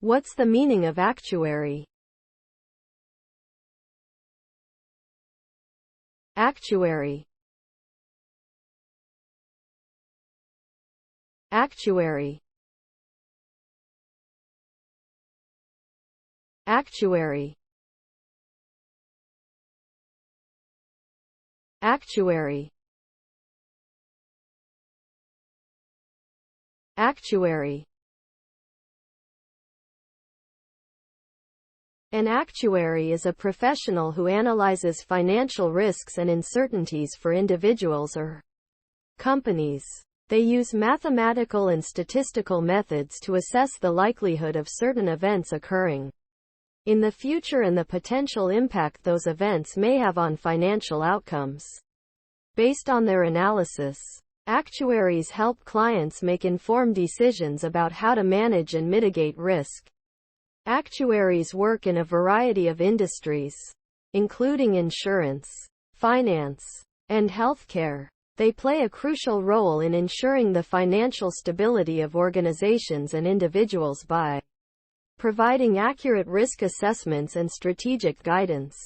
What's the meaning of actuary? Actuary. Actuary. Actuary. Actuary. Actuary. An actuary is a professional who analyzes financial risks and uncertainties for individuals or companies. They use mathematical and statistical methods to assess the likelihood of certain events occurring in the future and the potential impact those events may have on financial outcomes. Based on their analysis, actuaries help clients make informed decisions about how to manage and mitigate risk. Actuaries work in a variety of industries, including insurance, finance, and healthcare. They play a crucial role in ensuring the financial stability of organizations and individuals by providing accurate risk assessments and strategic guidance.